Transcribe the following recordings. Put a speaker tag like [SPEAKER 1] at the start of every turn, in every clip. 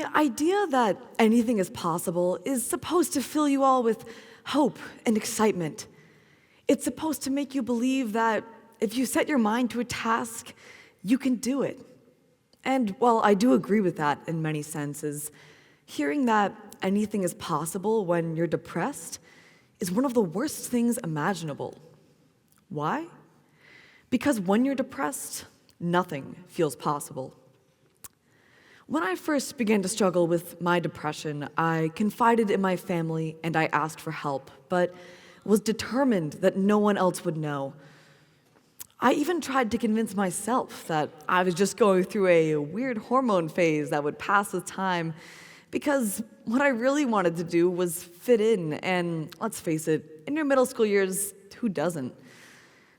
[SPEAKER 1] The idea that anything is possible is supposed to fill you all with hope and excitement. It's supposed to make you believe that if you set your mind to a task, you can do it. And while I do agree with that in many senses, hearing that anything is possible when you're depressed is one of the worst things imaginable. Why? Because when you're depressed, nothing feels possible. When I first began to struggle with my depression, I confided in my family and I asked for help, but was determined that no one else would know. I even tried to convince myself that I was just going through a weird hormone phase that would pass with time, because what I really wanted to do was fit in, and let's face it, in your middle school years, who doesn't?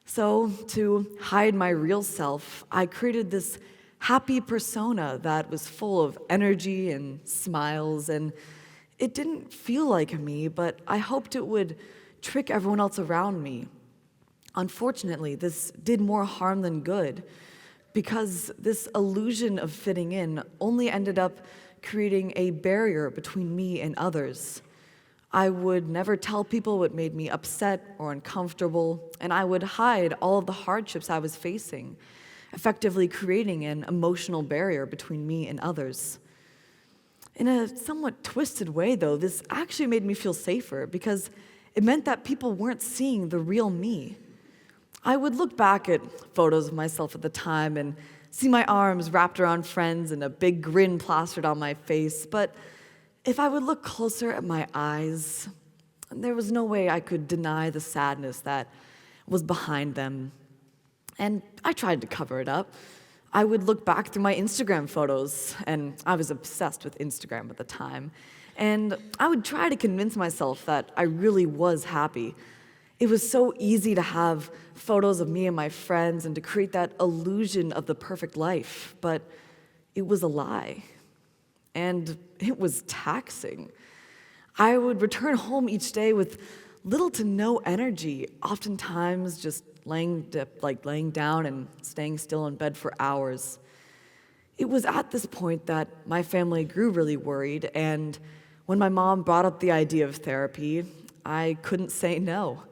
[SPEAKER 1] So, to hide my real self, I created this happy persona that was full of energy and smiles, and it didn't feel like me, but I hoped it would trick everyone else around me. Unfortunately, this did more harm than good, because this illusion of fitting in only ended up creating a barrier between me and others. I would never tell people what made me upset or uncomfortable, and I would hide all of the hardships I was facing, effectively creating an emotional barrier between me and others. In a somewhat twisted way, though, this actually made me feel safer, because it meant that people weren't seeing the real me. I would look back at photos of myself at the time and see my arms wrapped around friends and a big grin plastered on my face, but if I would look closer at my eyes, there was no way I could deny the sadness that was behind them. And I tried to cover it up. I would look back through my Instagram photos, and I was obsessed with Instagram at the time, and I would try to convince myself that I really was happy. It was so easy to have photos of me and my friends and to create that illusion of the perfect life, but it was a lie. And it was taxing. I would return home each day with little to no energy, oftentimes just laying down and staying still in bed for hours. It was at this point that my family grew really worried, and when my mom brought up the idea of therapy, I couldn't say no.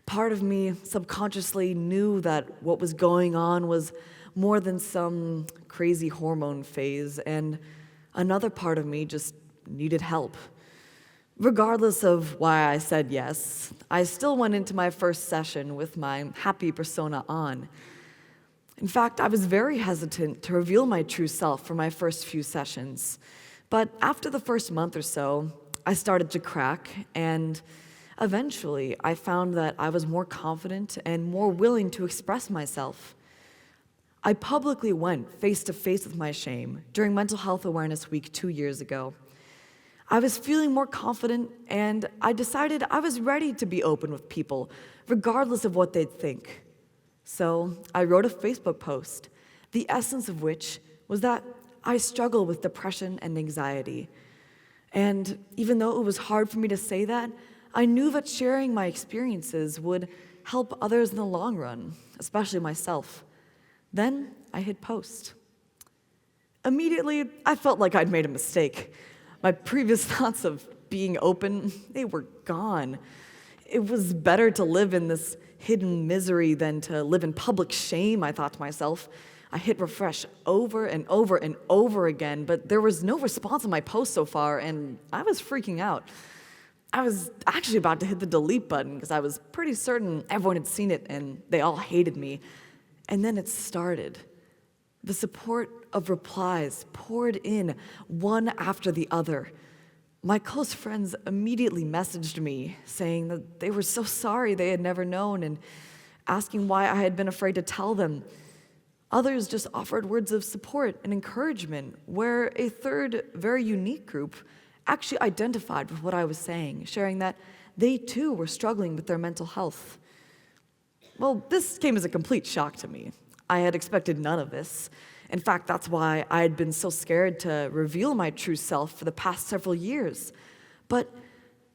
[SPEAKER 1] Part of me subconsciously knew that what was going on was more than some crazy hormone phase, and another part of me just needed help. Regardless of why I said yes, I still went into my first session with my happy persona on. In fact, I was very hesitant to reveal my true self for my first few sessions. But after the first month or so, I started to crack, and eventually I found that I was more confident and more willing to express myself. I publicly went face-to-face with my shame during Mental Health Awareness Week 2 years ago. I was feeling more confident, and I decided I was ready to be open with people, regardless of what they'd think. So I wrote a Facebook post, the essence of which was that I struggle with depression and anxiety. And even though it was hard for me to say that, I knew that sharing my experiences would help others in the long run, especially myself. Then I hit post. Immediately, I felt like I'd made a mistake. My previous thoughts of being open, they were gone. It was better to live in this hidden misery than to live in public shame, I thought to myself. I hit refresh over and over and over again, but there was no response on my post so far, and I was freaking out. I was actually about to hit the delete button because I was pretty certain everyone had seen it and they all hated me. And then it started. The support of replies poured in one after the other. My close friends immediately messaged me saying that they were so sorry they had never known and asking why I had been afraid to tell them. Others just offered words of support and encouragement, where a third, very unique group actually identified with what I was saying, sharing that they too were struggling with their mental health. Well, this came as a complete shock to me. I had expected none of this. In fact, that's why I had been so scared to reveal my true self for the past several years. But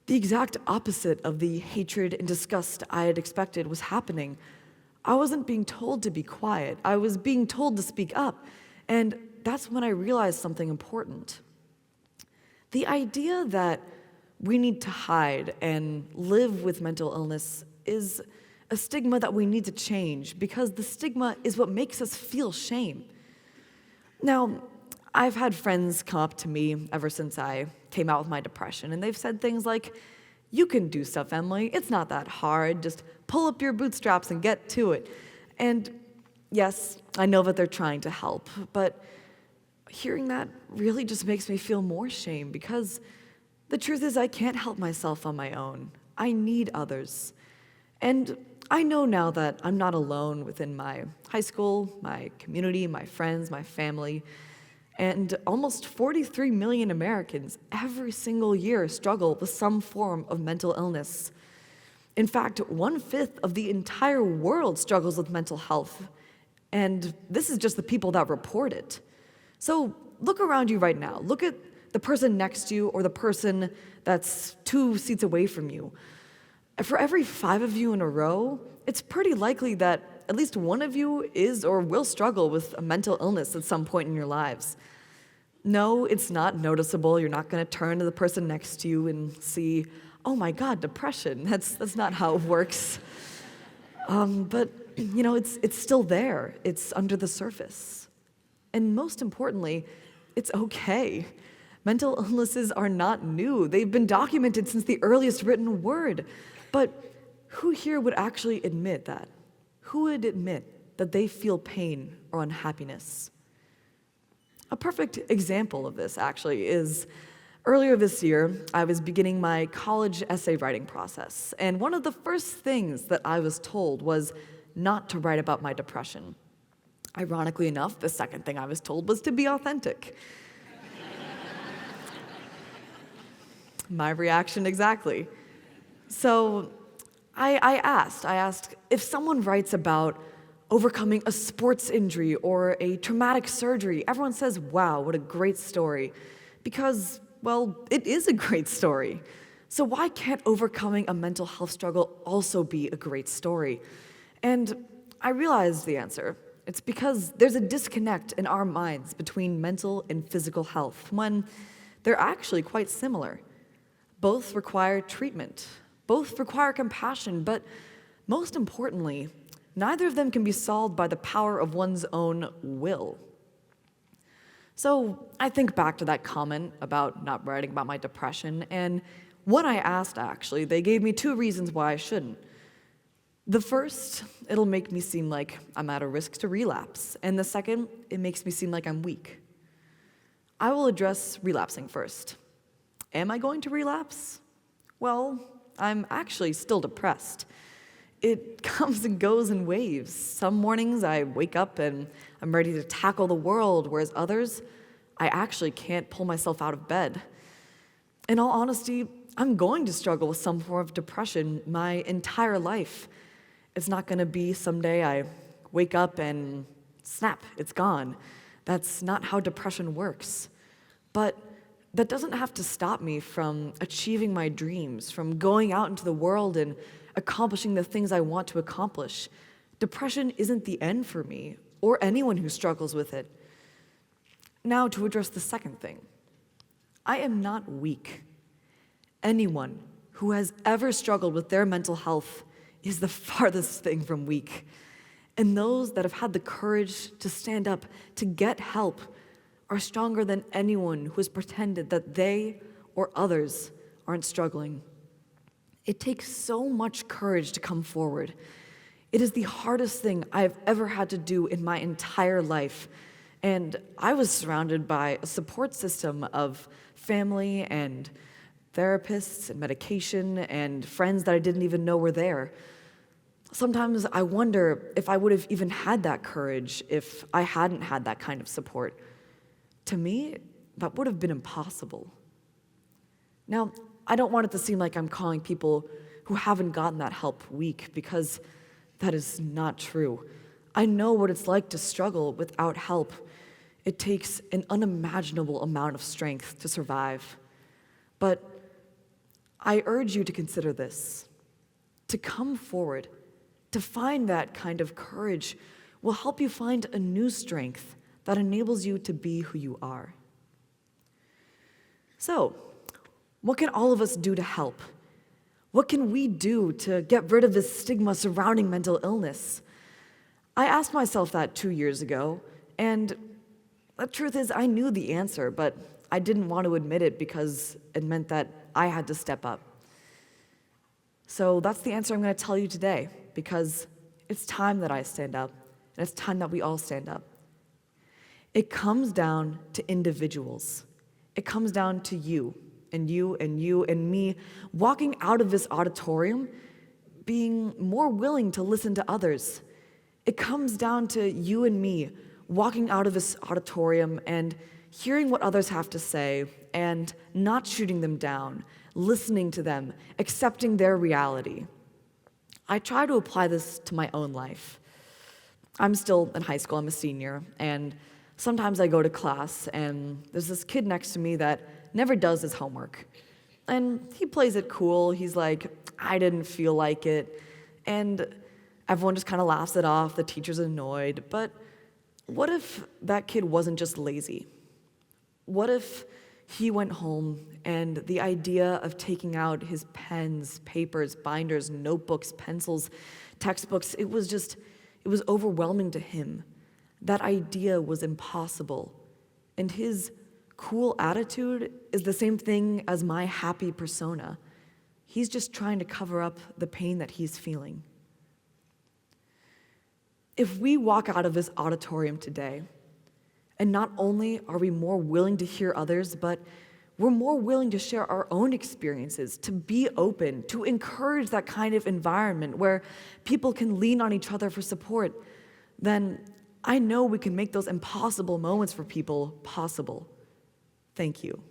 [SPEAKER 1] the exact opposite of the hatred and disgust I had expected was happening. I wasn't being told to be quiet. I was being told to speak up. And that's when I realized something important. The idea that we need to hide and live with mental illness is a stigma that we need to change because the stigma is what makes us feel shame. Now, I've had friends come up to me ever since I came out with my depression, and they've said things like, "You can do stuff, Emily. It's not that hard. Just pull up your bootstraps and get to it." And yes, I know that they're trying to help, but hearing that really just makes me feel more shame because the truth is I can't help myself on my own. I need others. And I know now that I'm not alone within my high school, my community, my friends, my family, and almost 43 million Americans every single year struggle with some form of mental illness. In fact, 1/5 of the entire world struggles with mental health, and this is just the people that report it. So look around you right now. Look at the person next to you or the person that's 2 seats away from you. For every 5 of you in a row, it's pretty likely that at least one of you is or will struggle with a mental illness at some point in your lives. No, it's not noticeable. You're not going to turn to the person next to you and see, "Oh my God, depression." That's not how it works. But it's still there. It's under the surface. And most importantly, it's okay. Mental illnesses are not new. They've been documented since the earliest written word. But who here would actually admit that? Who would admit that they feel pain or unhappiness? A perfect example of this, actually, is earlier this year, I was beginning my college essay writing process. And one of the first things that I was told was not to write about my depression. Ironically enough, the second thing I was told was to be authentic. My reaction exactly. So I asked if someone writes about overcoming a sports injury or a traumatic surgery, everyone says, "Wow, what a great story." Because, well, it is a great story. So why can't overcoming a mental health struggle also be a great story? And I realized the answer. It's because there's a disconnect in our minds between mental and physical health when they're actually quite similar. Both require treatment. Both require compassion, but most importantly, neither of them can be solved by the power of one's own will. So I think back to that comment about not writing about my depression, and when I asked, actually, they gave me 2 reasons why I shouldn't. The first, it'll make me seem like I'm at a risk to relapse, and the second, it makes me seem like I'm weak. I will address relapsing first. Am I going to relapse? Well, I'm actually still depressed. It comes and goes in waves. Some mornings I wake up and I'm ready to tackle the world, whereas others, I actually can't pull myself out of bed. In all honesty, I'm going to struggle with some form of depression my entire life. It's not going to be someday I wake up and snap, it's gone. That's not how depression works. But that doesn't have to stop me from achieving my dreams, from going out into the world and accomplishing the things I want to accomplish. Depression isn't the end for me, or anyone who struggles with it. Now, to address the second thing. I am not weak. Anyone who has ever struggled with their mental health is the farthest thing from weak. And those that have had the courage to stand up, to get help, are stronger than anyone who has pretended that they or others aren't struggling. It takes so much courage to come forward. It is the hardest thing I've ever had to do in my entire life. And I was surrounded by a support system of family and therapists and medication and friends that I didn't even know were there. Sometimes I wonder if I would have even had that courage if I hadn't had that kind of support. To me, that would have been impossible. Now, I don't want it to seem like I'm calling people who haven't gotten that help weak, because that is not true. I know what it's like to struggle without help. It takes an unimaginable amount of strength to survive. But I urge you to consider this. To come forward, to find that kind of courage will help you find a new strength that enables you to be who you are. So, what can all of us do to help? What can we do to get rid of this stigma surrounding mental illness? I asked myself that 2 years ago, and the truth is I knew the answer, but I didn't want to admit it because it meant that I had to step up. So that's the answer I'm going to tell you today, because it's time that I stand up, and it's time that we all stand up. It comes down to individuals. It comes down to you, and you, and you, and me, walking out of this auditorium, being more willing to listen to others. It comes down to you and me, walking out of this auditorium and hearing what others have to say, and not shooting them down, listening to them, accepting their reality. I try to apply this to my own life. I'm still in high school, I'm a senior, and sometimes I go to class, and there's this kid next to me that never does his homework. And he plays it cool. He's like, I didn't feel like it. And everyone just kind of laughs it off. The teacher's annoyed. But what if that kid wasn't just lazy? What if he went home and the idea of taking out his pens, papers, binders, notebooks, pencils, textbooks, it was overwhelming to him. That idea was impossible. And his cool attitude is the same thing as my happy persona. He's just trying to cover up the pain that he's feeling. If we walk out of this auditorium today, and not only are we more willing to hear others, but we're more willing to share our own experiences, to be open, to encourage that kind of environment where people can lean on each other for support, then I know we can make those impossible moments for people possible. Thank you.